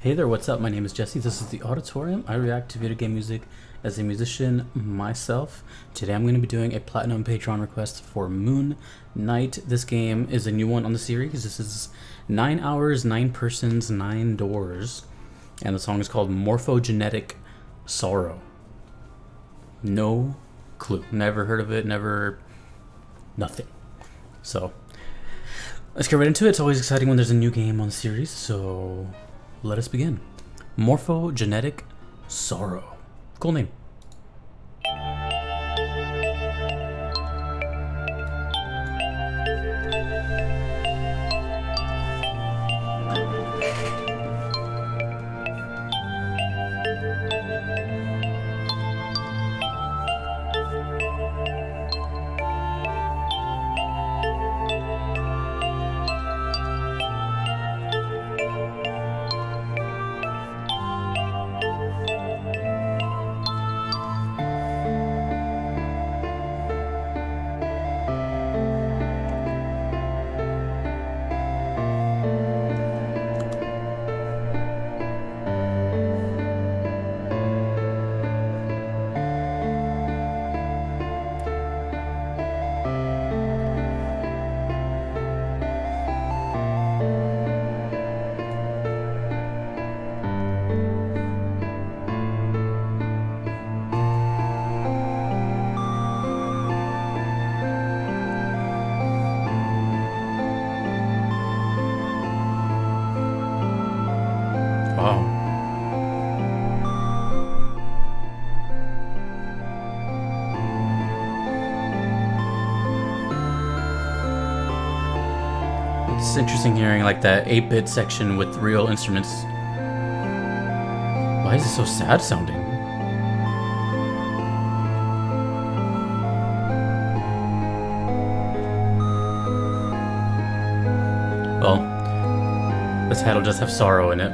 Hey there, what's up? My name is Jesse. This is the Auditorium. I react to video game music as a musician myself. Today I'm going to be doing a Platinum Patreon request for Moon Knight. This game is a new one on the series. This is 9 hours, 9 persons, 9 doors. And the song is called Morphogenetic Sorrow. No clue. Never heard of it, nothing. So, let's get right into it. It's always exciting when there's a new game on the series, so let us begin. Morphogenetic Sorrow. Cool name. Wow. It's interesting hearing like that 8-bit section with real instruments. Why is it so sad sounding? Well, this title does have sorrow in it.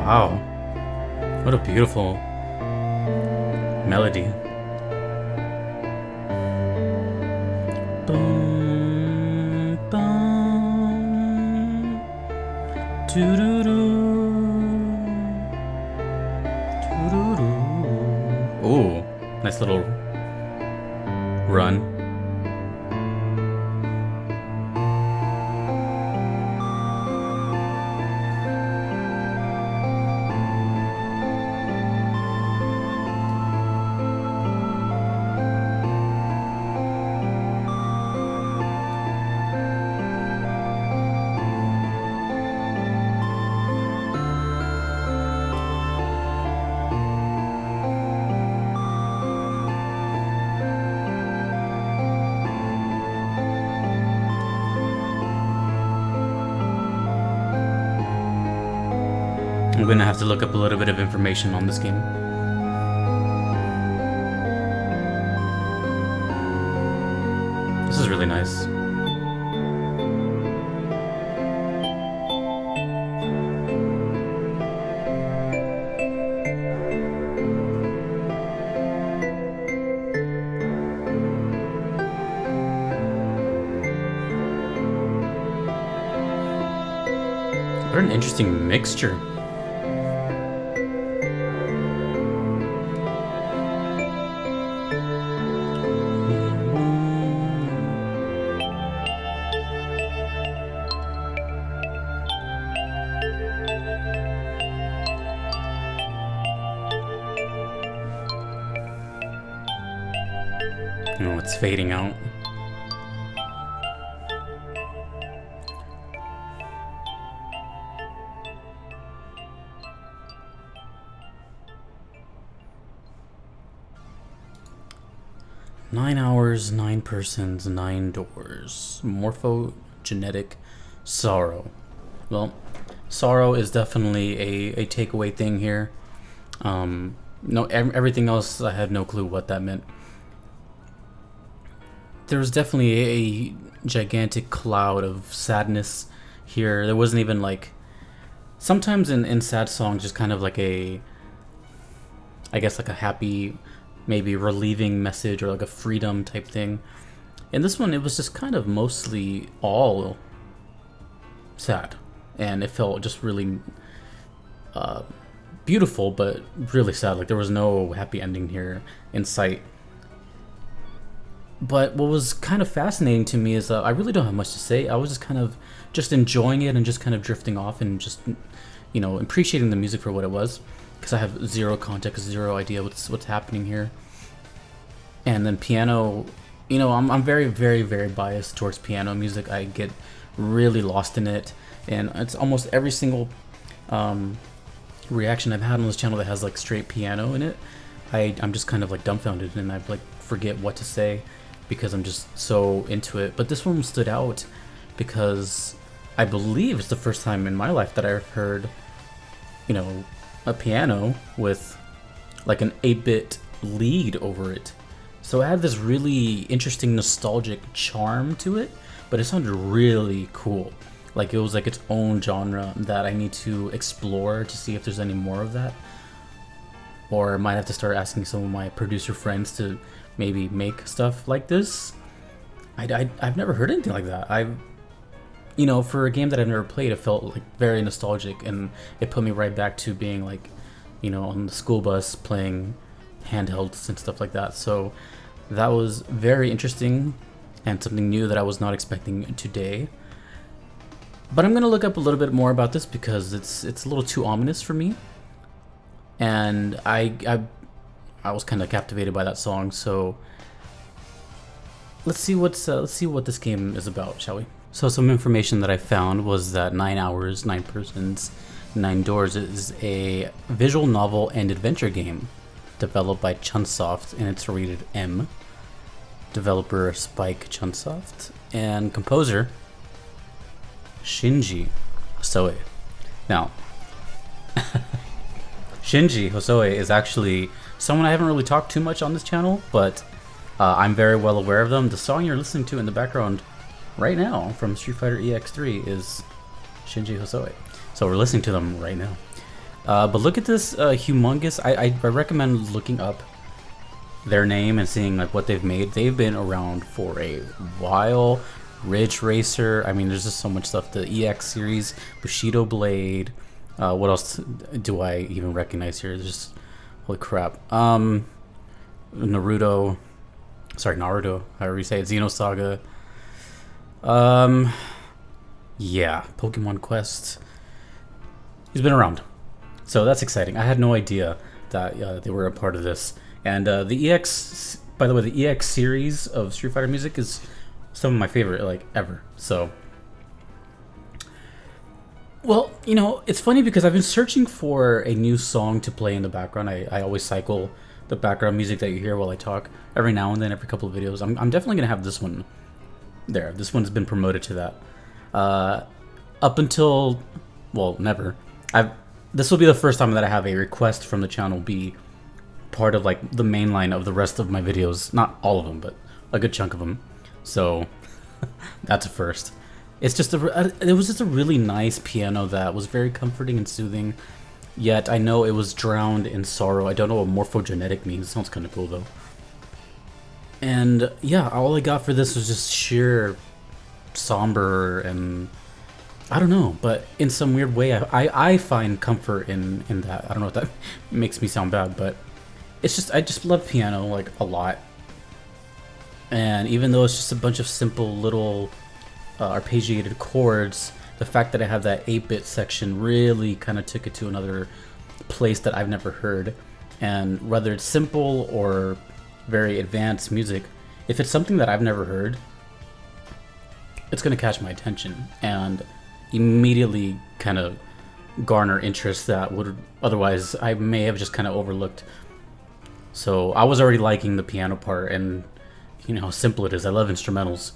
Wow, what a beautiful melody. Boom, boom, doo-doo-doo, doo-doo-doo. Ooh, nice little run. I'm gonna have to look up a little bit of information on this game. This is really nice. What an interesting mixture. It's fading out. Nine hours, 9 persons, 9 doors. Morphogenetic sorrow. Well, sorrow is definitely a takeaway thing here. No, everything else I had no clue what that meant. There was definitely a gigantic cloud of sadness here. There wasn't even like, sometimes in sad songs, just kind of like I guess like a happy, maybe relieving message or like a freedom type thing. In this one, it was just kind of mostly all sad, and it felt just really beautiful, but really sad. Like there was no happy ending here in sight. But what was kind of fascinating to me is I really don't have much to say. I was just kind of just enjoying it and just kind of drifting off and just, you know, appreciating the music for what it was, because I have zero context, zero idea what's happening here. And then piano, you know, I'm very, very, very biased towards piano music. I get really lost in it, and it's almost every single reaction I've had on this channel that has like straight piano in it, I'm just kind of like dumbfounded, and I like forget what to say because I'm just so into it. But this one stood out because I believe it's the first time in my life that I've heard, you know, a piano with like an 8-bit lead over it. So it had this really interesting nostalgic charm to it, but it sounded really cool. Like it was like its own genre that I need to explore to see if there's any more of that. Or I might have to start asking some of my producer friends to maybe make stuff like this. I've never heard anything like that. You know, for a game that I've never played, it felt like very nostalgic, and it put me right back to being like, you know, on the school bus playing handhelds and stuff like that. So that was very interesting and something new that I was not expecting today. But I'm gonna look up a little bit more about this because it's a little too ominous for me, and I was kind of captivated by that song. So let's see what this game is about, shall we? So some information that I found was that 9 hours, 9 persons, 9 doors is a visual novel and adventure game developed by Chunsoft, and it's rated M. Developer Spike Chunsoft, and composer Shinji Hosoe. Now, Shinji Hosoe is actually someone I haven't really talked too much on this channel, but I'm very well aware of them. The song you're listening to in the background right now from Street Fighter EX3 is Shinji Hosoe. So we're listening to them right now. But look at this humongous. I recommend looking up their name and seeing like what they've made. They've been around for a while. Ridge Racer. I mean, there's just so much stuff. The EX series, Bushido Blade. What else do I even recognize here? There's just holy crap. Naruto, however you say it. Xenosaga. Yeah, Pokemon Quest. He's been around, so that's exciting. I had no idea that they were a part of this. And the EX, by the way, the EX series of Street Fighter music is some of my favorite, like, ever. So, well, you know, it's funny because I've been searching for a new song to play in the background. I always cycle the background music that you hear while I talk every now and then, every couple of videos. I'm definitely gonna have this one there. This one's been promoted to that. Up until, well, never. This will be the first time that I have a request from the channel be part of like the main line of the rest of my videos. Not all of them, but a good chunk of them. So that's a first. It's just it was just a really nice piano that was very comforting and soothing. Yet I know it was drowned in sorrow. I don't know what morphogenetic means. It sounds kind of cool though. And yeah, all I got for this was just sheer somber, and I don't know, but in some weird way I find comfort in that. I don't know if that makes me sound bad, but it's just, I just love piano like a lot. And even though it's just a bunch of simple little arpeggiated chords, the fact that I have that 8-bit section really kind of took it to another place that I've never heard. And whether it's simple or very advanced music, if it's something that I've never heard, it's gonna catch my attention and immediately kind of garner interest that would otherwise I may have just kind of overlooked. So I was already liking the piano part, and you know how simple it is. I love instrumentals,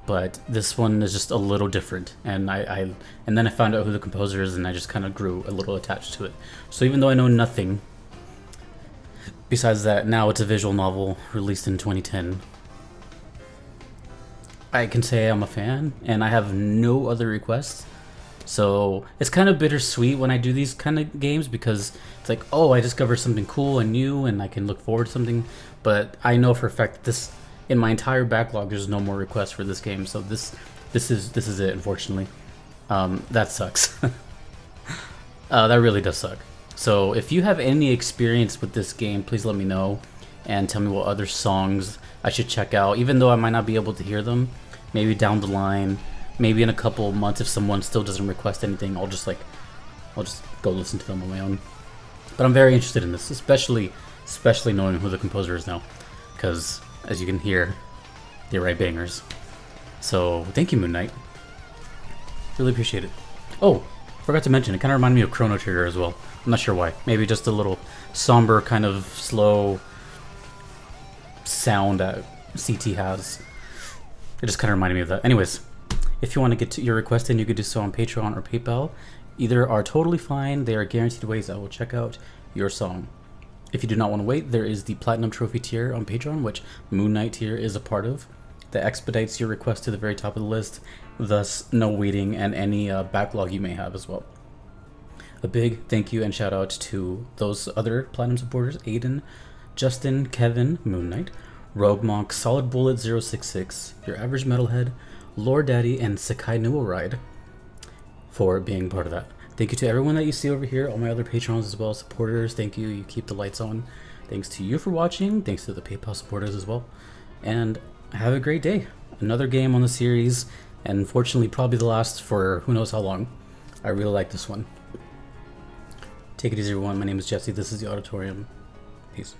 but this one is just a little different. And and then I found out who the composer is, and I just kind of grew a little attached to it. So even though I know nothing besides that, now it's a visual novel released in 2010. I can say I'm a fan, and I have no other requests. So it's kind of bittersweet when I do these kind of games, because it's like, oh, I discovered something cool and new and I can look forward to something. But I know for a fact that this, in my entire backlog, there's no more requests for this game. So this is it, unfortunately. That sucks. That really does suck. So if you have any experience with this game, please let me know and tell me what other songs I should check out, even though I might not be able to hear them. Maybe down the line, maybe in a couple of months, if someone still doesn't request anything, I'll just go listen to them on my own. But I'm very interested in this, especially knowing who the composer is now, because as you can hear, they write bangers. So thank you, Moon Knight. Really appreciate it. Oh, forgot to mention, it kind of reminded me of Chrono Trigger as well. I'm not sure why. Maybe just a little somber, kind of slow sound that CT has. It just kind of reminded me of that. Anyways, if you want to get to your request in, you could do so on Patreon or PayPal. Either are totally fine. They are guaranteed ways I will check out your song. If you do not want to wait, there is the Platinum Trophy tier on Patreon, which Moon Knight here is a part of, that expedites your request to the very top of the list, thus no waiting and any backlog you may have as well. A big thank you and shout out to those other Platinum supporters: Aiden, Justin, Kevin, Moon Knight, Rogue Monk, Solid Bullet 066, Your Average Metalhead, Lord Daddy, and Sakai Nuo Ride for being part of that. Thank you to everyone that you see over here, all my other patrons as well, supporters. Thank you. You keep the lights on. Thanks to you for watching. Thanks to the PayPal supporters as well. And have a great day. Another game on the series, and unfortunately probably the last for who knows how long. I really like this one. Take it easy, everyone. My name is Jesse. This is the Auditorium. Peace.